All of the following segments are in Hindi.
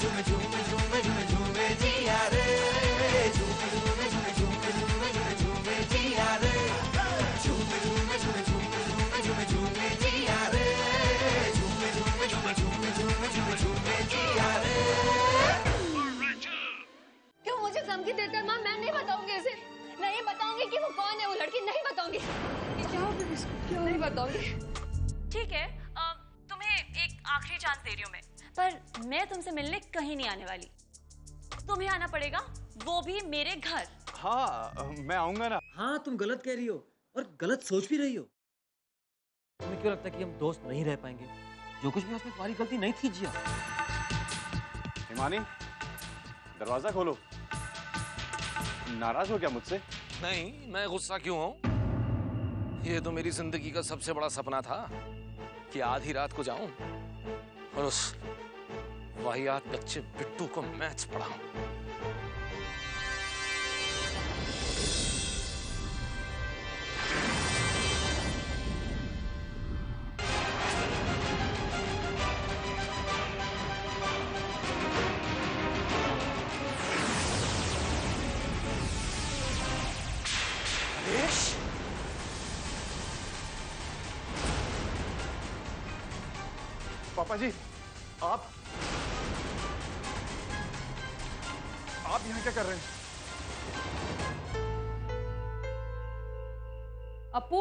झूमे झूमे झूमे झूमे झूमे जिया रे, झूमे झूमे झूमे झूमे झूमे झूमे झूमे जिया रे, झूमे झूमे झूमे झूमे झूमे झूमे झूमे जिया रे, झूमे झूमे झूमे झूमे झूमे झूमे झूमे जिया रे। क्यों मुझे धमकी देते हैं? माँ मैं नहीं बताऊंगी इसे, नहीं बताऊंगी कि वो कौन है वो लड़की, नहीं बताऊंगी। क्या नहीं बताऊंगी। ठीक है, तुम्हें एक आखिरी चांस दे रही हूँ मैं, पर मैं तुमसे मिलने कहीं नहीं आने वाली। तुम्हें आना पड़ेगा, वो भी मेरे घर। हाँ मैं आऊंगा ना। हाँ तुम गलत कह रही हो और गलत सोच भी रही हो। तुम्हें क्यों लगता है कि हम दोस्त नहीं रह पाएंगे? जो कुछ भी उसमें तुम्हारी गलती नहीं थी जिया। हिमानी दरवाजा खोलो। नाराज हो क्या मुझसे? नहीं, मैं गुस्सा क्यों हूं? ये तो मेरी जिंदगी का सबसे बड़ा सपना था कि आधी रात को जाऊं और उस वाहियात बच्चे बिट्टू को मैथ्स पढ़ाऊं। पापा जी आप यहाँ क्या कर रहे हैं? अपू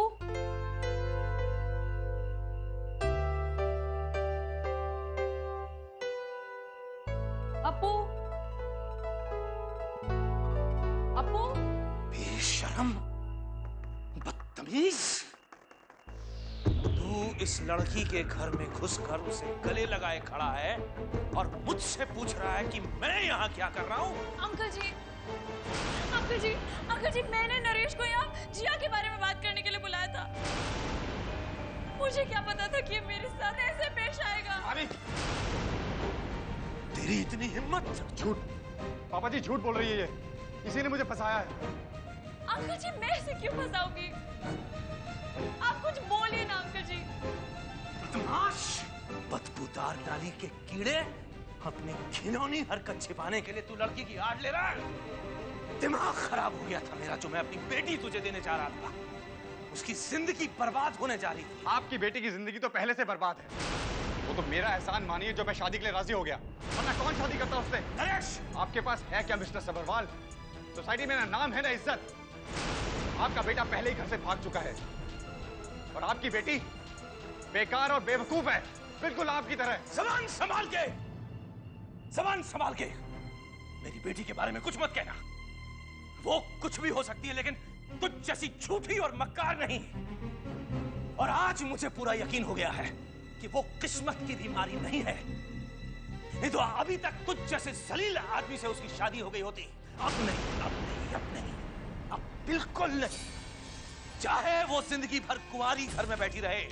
अपू अपू बेशरम, बदतमीज, इस लड़की के घर में घुसकर उसे गले लगाए खड़ा है और मुझसे पूछ रहा है कि मैं यहाँ क्या कर रहा हूँ। अंकल जी, अंकल जी, अंकल जी, मैंने नरेश को यहाँ जिया के बारे में बात करने के लिए बुलाया था। मुझे क्या पता था कि ये मेरे साथ ऐसे पेश आएगा। अरे तेरी इतनी हिम्मत! झूठ, पापा जी झूठ बोल रही है ये, इसी ने मुझे फंसाया है। अंकल जी मैं इसे क्यों फंसाऊंगी? आप कुछ बोलिए ना अंकल जी। बदमाश, बदबूदार नाली के कीड़े, अपनी घिनौनी हरकत छिपाने के लिए तू लड़की की आड़ ले रहा है। दिमाग खराब हो गया था मेरा जो मैं अपनी बेटी तुझे देने जा रहा था। उसकी जिंदगी बर्बाद होने जा रही थी। आपकी बेटी की जिंदगी तो पहले से बर्बाद है। वो तो मेरा एहसान मानिए जो मैं शादी के लिए राजी हो गया, वरना कौन शादी करता उससे? नरेश, आपके पास है क्या मिस्टर सबरवाल? सोसाइटी में ना नाम है ना इज्जत। आपका बेटा पहले ही घर से भाग चुका है और आपकी बेटी बेकार और बेवकूफ है, बिल्कुल आपकी तरह। जबान संभाल के, जबान संभाल के। मेरी बेटी के बारे में कुछ मत कहना। वो कुछ भी हो सकती है लेकिन तुझ जैसी झूठी और मक्कार नहीं। और आज मुझे पूरा यकीन हो गया है कि वो किस्मत की बीमारी नहीं है। नहीं तो अभी तक तुझ जैसे जलील आदमी से उसकी शादी हो गई होती। अब नहीं, अब नहीं, अब नहीं, अब बिल्कुल नहीं। चाहे वो जिंदगी भर कुंवारी घर में बैठी रहे,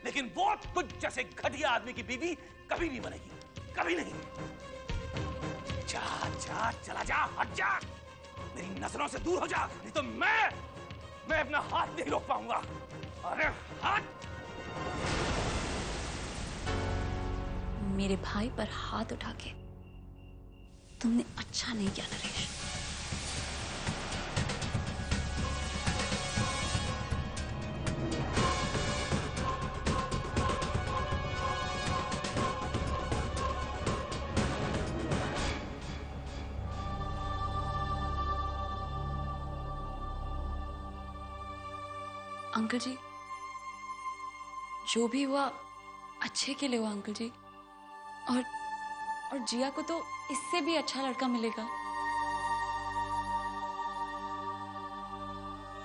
लेकिन वो तुझ जैसे घटिया आदमी की बीवी कभी नहीं बनेगी, कभी नहीं। जा जा, चला जा, हट जा, मेरी नजरों से दूर हो जा, नहीं तो मैं अपना हाथ नहीं रोक पाऊंगा। अरे हट! मेरे भाई पर हाथ उठा के तुमने अच्छा नहीं किया नरेश। अंकल जी, जो भी हुआ अच्छे के लिए हुआ अंकल जी। और जिया को तो इससे भी अच्छा लड़का मिलेगा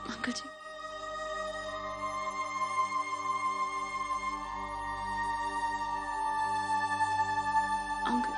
अंकल जी। अंकल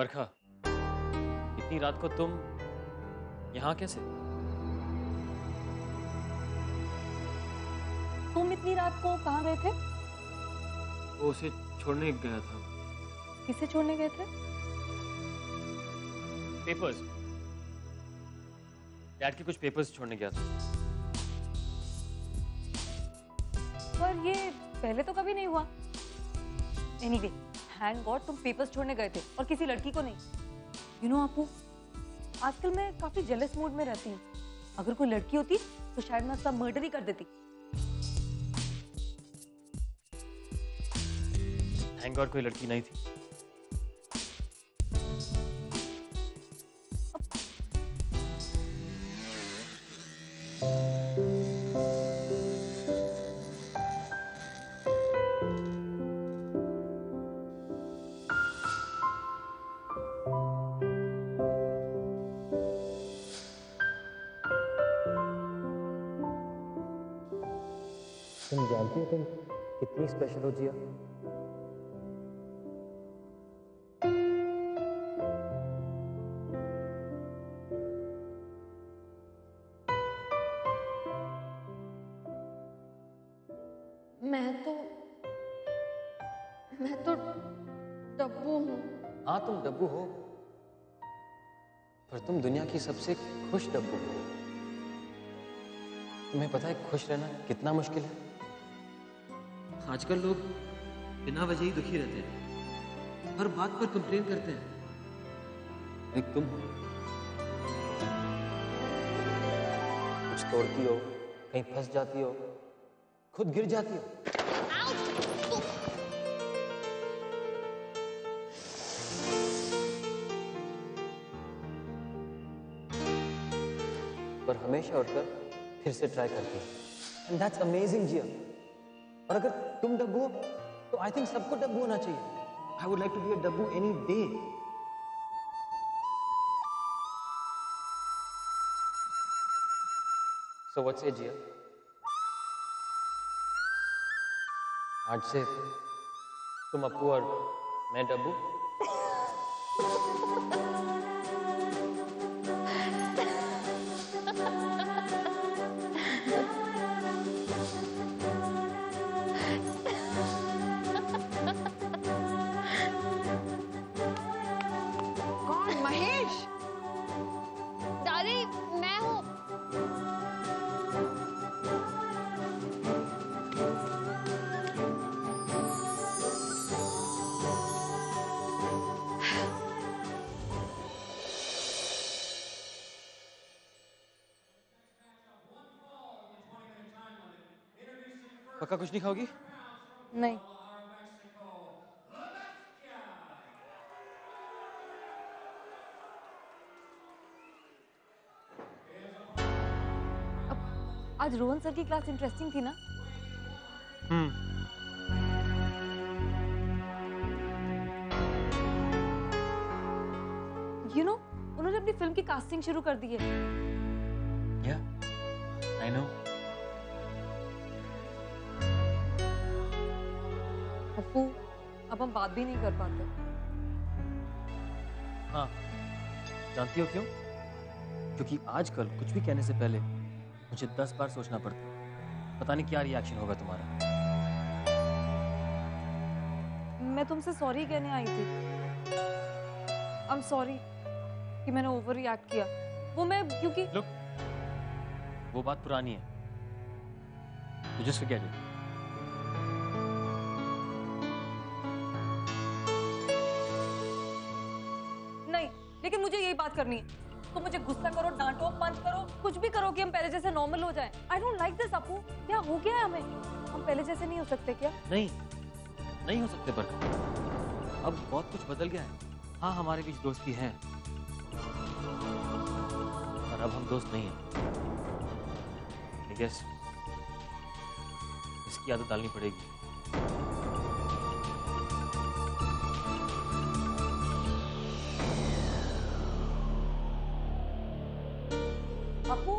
बरखा, इतनी रात को तुम यहाँ कैसे? तुम इतनी रात को कहाँ गए थे? वो उसे छोड़ने गया था। किसे छोड़ने गए थे? पेपर्स, डैड के कुछ पेपर्स छोड़ने गया था। पर ये पहले तो कभी नहीं हुआ। एनीवे, थैंक गॉड तुम पेपर्स छोड़ने गए थे और किसी लड़की को नहीं। यू नो आपू, आजकल मैं काफी जेलस मूड में रहती हूँ। अगर कोई लड़की होती तो शायद मैं उसका मर्डर ही कर देती। थैंक गॉड कोई लड़की नहीं थी। तुम जानती हो तुम कितनी स्पेशल हो जिया? मैं तो डब्बू हूँ। हाँ तुम डब्बू हो, पर तुम दुनिया की सबसे खुश डब्बू हो। तुम्हें पता है खुश रहना कितना मुश्किल है? आजकल लोग बिना वजह ही दुखी रहते हैं, हर बात पर कंप्लेन करते हैं। एक तुम हो, कुछ तोड़ती हो, कहीं फंस जाती हो, खुद गिर जाती हो। पर हमेशा उठकर फिर से ट्राई करती है। एंड दैट्स अमेजिंग जिया। और अगर तुम डब्बू हो तो आई थिंक सबको डब्बू होना चाहिए। I would like to be a Dabbu any day. So what's it Jiya? आज से तुम अप्पू और मैं डब्बू। कौन? महेश? दादी, मैं हूँ। पक्का कुछ नहीं खाओगी? नहीं। आज रोहन सर की क्लास इंटरेस्टिंग थी ना? यू नो, उन्होंने अपनी फिल्म की कास्टिंग शुरू कर दी है। Yeah, I know. अप्पू, अब हम बात भी नहीं कर पाते। हाँ, जानती हो क्यों? क्योंकि आजकल कुछ भी कहने से पहले मुझे 10 बार सोचना पड़ता है। पता नहीं क्या रिएक्शन होगा तुम्हारा। मैं तुमसे सॉरी कहने आई थी। आई एम सॉरी कि मैंने ओवर रिएक्ट किया। वो मैं क्योंकि Look, वो बात पुरानी है। You just forget it. नहीं, लेकिन मुझे यही बात करनी है। तो मुझे गुस्सा करो, डांटो, पंच करो, कुछ भी करो कि हम पहले जैसे नॉर्मल हो जाएं। I don't like this Appu. क्या हो गया है हमें? हम पहले जैसे नहीं हो सकते क्या? नहीं हो सकते। पर अब बहुत कुछ बदल गया है। हाँ, हमारे बीच दोस्ती है, पर अब हम दोस्त नहीं हैं। I guess इसकी आदत डालनी पड़ेगी। अप्पू,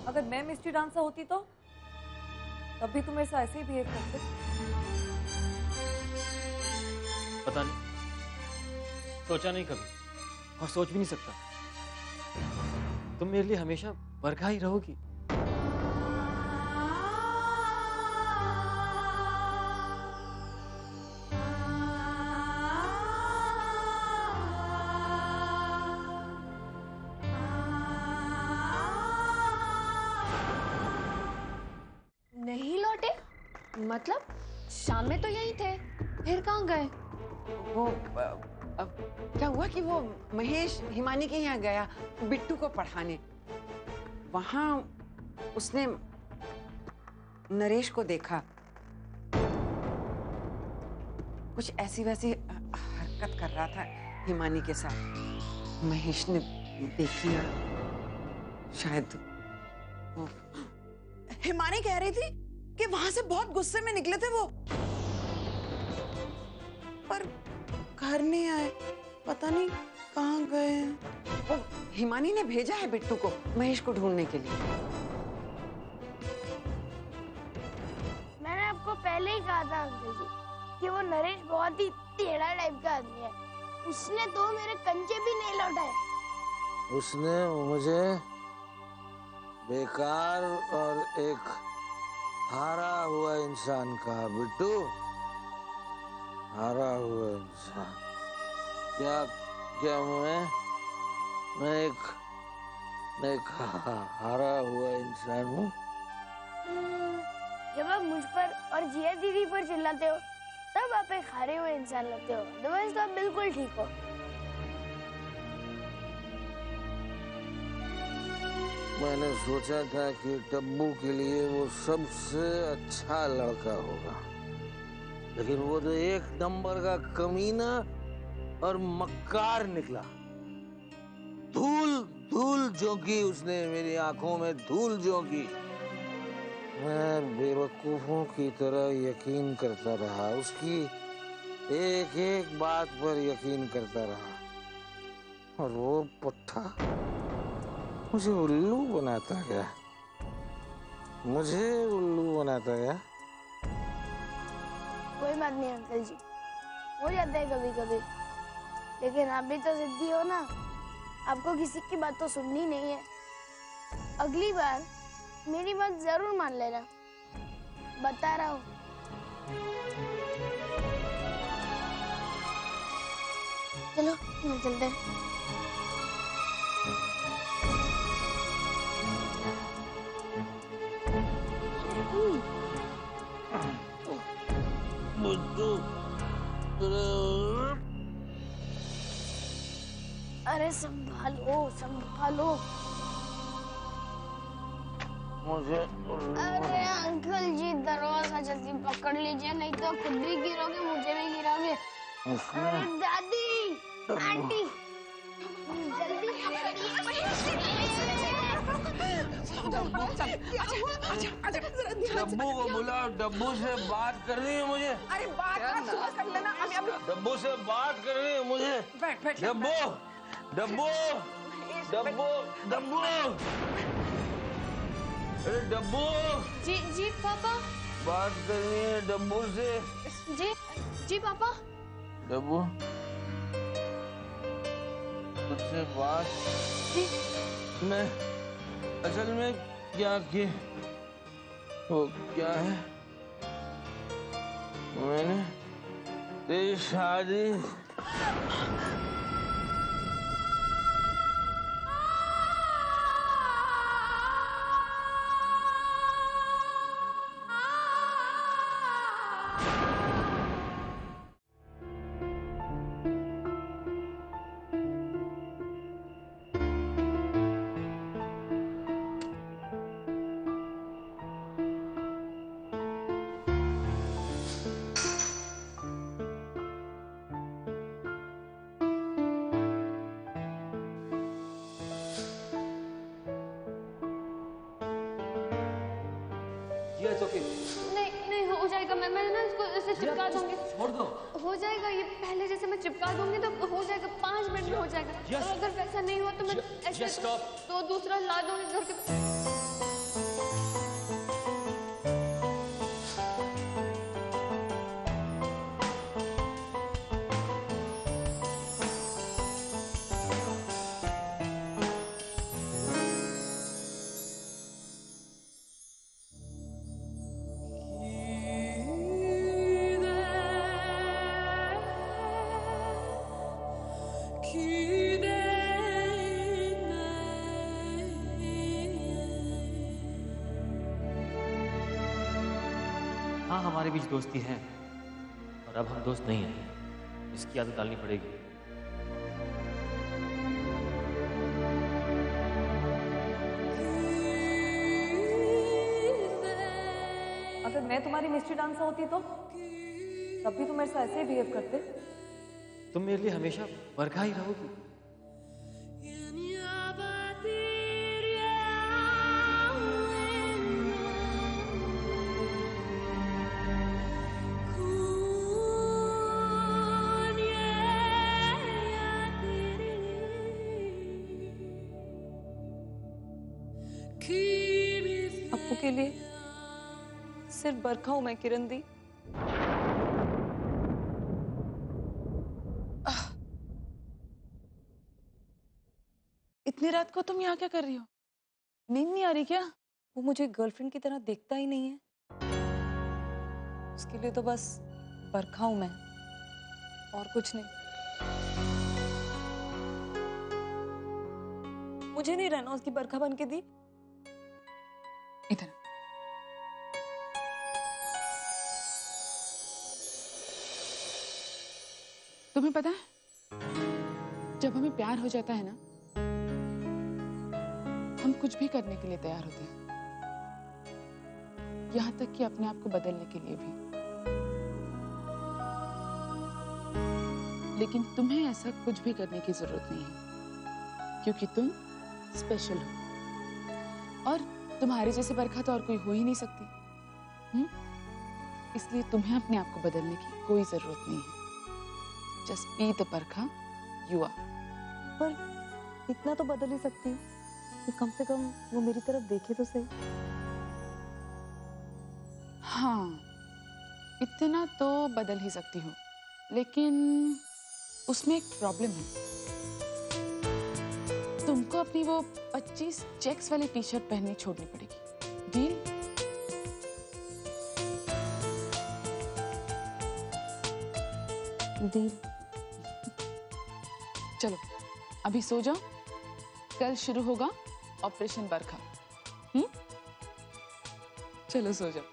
अगर मैं मिस्ट्री डांसर होती तो तब भी तुम मेरे साथ ऐसे ही बिहेव करते। पता नहीं, सोचा नहीं कभी और सोच भी नहीं सकता। तुम मेरे लिए हमेशा बरखा ही रहोगी। नहीं लौटे? मतलब शाम में तो यहीं थे, फिर कहाँ गए? वो अब क्या हुआ कि वो महेश हिमानी के यहाँ गया बिट्टू को पढ़ाने। वहां उसने नरेश को देखा, कुछ ऐसी वैसी हरकत कर रहा था हिमानी के साथ। महेश ने देख लिया, शायद वो। हिमानी कह रही थी कि वहां से बहुत गुस्से में निकले थे वो, पर घर नहीं आए, पता नहीं कहाँ गए हैं। वो हिमानी ने भेजा है बिट्टू को महेश को ढूंढने के लिए। मैंने आपको पहले ही कहा था अंकल जी कि वो नरेश बहुत ही टेढ़ा टाइप का आदमी है। उसने तो मेरे कंचे भी नहीं लौटाए। उसने मुझे बेकार और एक हारा हुआ इंसान कहा। बिट्टू, हारा हुआ इंसान? क्या क्या मैं एक हारा हुआ इंसान हूँ? जब आप मुझ पर और जिया दीदी पर चिल्लाते हो तब आप एक हारे हुए इंसान लगते हो, अदरवाइज तो आप बिल्कुल ठीक हो। मैंने सोचा था कि टब्बू के लिए वो सबसे अच्छा लड़का होगा, लेकिन वो तो एक नंबर का कमीना और मक्कार निकला। धूल झोंकी उसने मेरी आंखों में, धूल झोंकी। मैं बेवकूफों की तरह यकीन करता रहा, उसकी एक एक बात पर यकीन करता रहा, और वो पुट्ठा मुझे उल्लू बनाता गया, मुझे उल्लू बनाता गया। कोई बात नहीं अंकल जी, हो जाता है कभी कभी, लेकिन आप भी तो जिद्दी हो ना, आपको किसी की बात तो सुननी नहीं है। अगली बार मेरी बात जरूर मान लेना, बता रहा हूँ। चलो चलते हैं। अरे संभालो संभालो। मुझे अरे अंकल जी दरवाजा जल्दी पकड़ लीजिए, नहीं तो खुद भी गिरोगे, मुझे भी गिरोगे। अरे दादी, आंटी, जल्दी डब्बू को बुलाओ, डब्बू से बात करनी है मुझे। अरे बात सुबह कर लेना, अभी डब्बू से बात करनी है मुझे। बैठ डब्बू, डब्बू, डब्बू, डब्बू, अरे डब्बू, जी पापा। बात करनी है डब्बू से। जी पापा। डब्बू, तुझसे बात। जी। मैं असल में क्या कि वो क्या है, मैंने तेरी शादी नहीं हो जाएगा, मैं ना इसको ऐसे चिपका दूंगी। छोड़ दो। हो जाएगा, ये पहले जैसे मैं चिपका दूंगी तो हो जाएगा, 5 मिनट में हो जाएगा। और अगर वैसा नहीं हुआ तो मैं ऐसे तो दूसरा ला दूंगी घर के। हाँ, हमारे बीच दोस्ती है और अब हम दोस्त नहीं हैं। इसकी आदत डालनी पड़ेगी। अगर मैं तुम्हारी मिस्ट्री डांसर होती तो तब भी तुम मेरे साथ ऐसे ही बिहेव करते। तुम मेरे लिए हमेशा बरखा ही रहोगी। अप्पू के लिए सिर्फ बरखा हूं मैं किरण दी। इतनी रात को तुम यहाँ क्या कर रही हो? नींद नहीं आ रही क्या? वो मुझे गर्लफ्रेंड की तरह देखता ही नहीं है। उसके लिए तो बस बरखा हूं मैं और कुछ नहीं। मुझे नहीं रहना उसकी बरखा बन के दी। इधर तुम्हें पता है, जब हमें प्यार हो जाता है ना, हम कुछ भी करने के लिए तैयार होते हैं, यहां तक कि अपने आप को बदलने के लिए भी। लेकिन तुम्हें ऐसा कुछ भी करने की जरूरत नहीं है, क्योंकि तुम स्पेशल हो और तुम्हारे जैसे बरखा तो और कोई हो ही नहीं सकती। इसलिए तुम्हें अपने आप को बदलने की कोई जरूरत नहीं है। Just be the Barkha you are. पर इतना तो बदल ही सकती हूँ कि कम से कम वो मेरी तरफ देखे तो सही। हाँ, इतना तो बदल ही सकती हूँ, लेकिन उसमें एक प्रॉब्लम है। तुमको अपनी वो 25 चेक्स वाली टी शर्ट पहननी छोड़नी पड़ेगी। डील? डील। चलो अभी सो जाओ, कल शुरू होगा ऑपरेशन बरखा। चलो सो जाओ।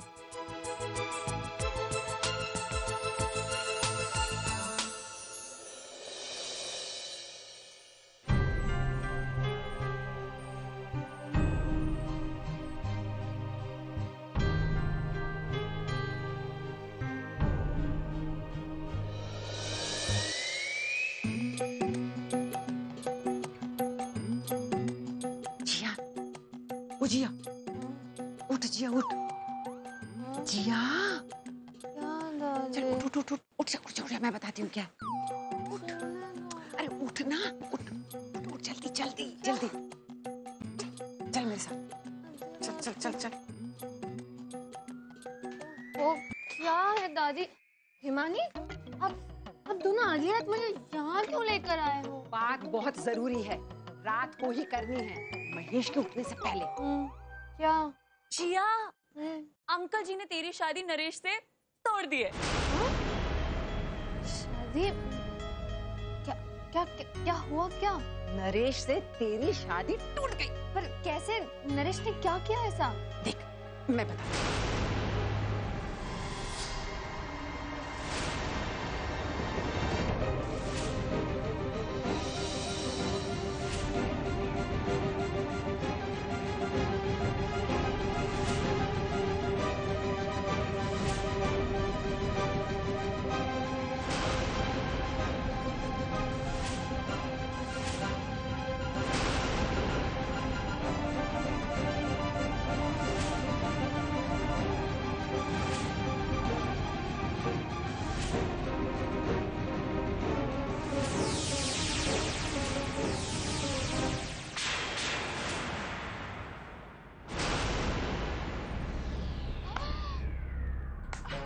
जिया, उठ जिया, उठ जिया। चल उठ उठ उठ उठ जा, उठ जा, उठ जा, मैं बताती हूँ क्या। उठ, अरे उठ ना, उठ उठ उठ, जल्दी जल्दी जल्दी, चल मेरे साथ, चल चल चल चल। वो क्या है दादी? हिमानी, अब दोनों आधी रात मुझे यहाँ क्यों लेकर आए हो? बात बहुत जरूरी है, रात को ही करनी है, महेश के उठने से पहले। क्या? जिया, अंकल जी ने तेरी शादी नरेश से तोड़ दी है। शादी? क्या क्या क्या, क्या हुआ क्या? नरेश से तेरी शादी टूट गई। पर कैसे? नरेश ने क्या किया ऐसा? देख, मैं बताती हूँ।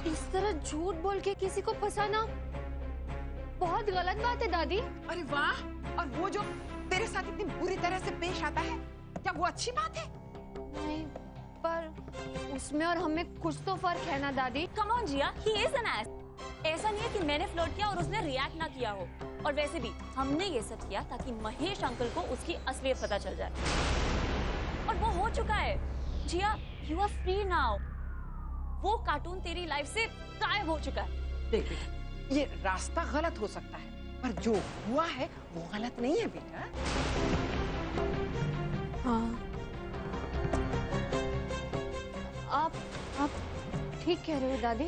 इस तरह झूठ बोल के किसी को फंसाना बहुत गलत बात है दादी। अरे वाह, और वो जो तेरे साथ इतनी बुरी तरह से पेश आता है, क्या वो अच्छी बात है? नहीं, पर उसमें और हमें कुछ तो फर्क है ना दादी। Come on Jiya, he is an ass. ऐसा नहीं है कि मैंने फ्लर्ट किया और उसने रिएक्ट ना किया हो। और वैसे भी हमने ये सब किया ताकि महेश अंकल को उसकी असलियत पता चल जाए, और वो हो चुका है। जिया, यू आर फ्री नाउ। वो कार्टून तेरी लाइफ से गायब हो चुका है। देख बेटा, ये रास्ता गलत हो सकता है, पर जो हुआ है वो गलत नहीं है बेटा। हाँ, आप ठीक कह रहे हो दादी।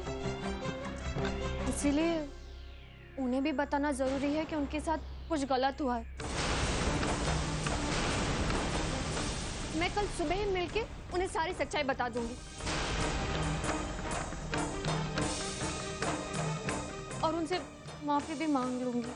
इसीलिए उन्हें भी बताना जरूरी है कि उनके साथ कुछ गलत हुआ है। मैं कल सुबह ही मिलके उन्हें सारी सच्चाई बता दूंगी और उनसे माफी भी मांग लूंगी।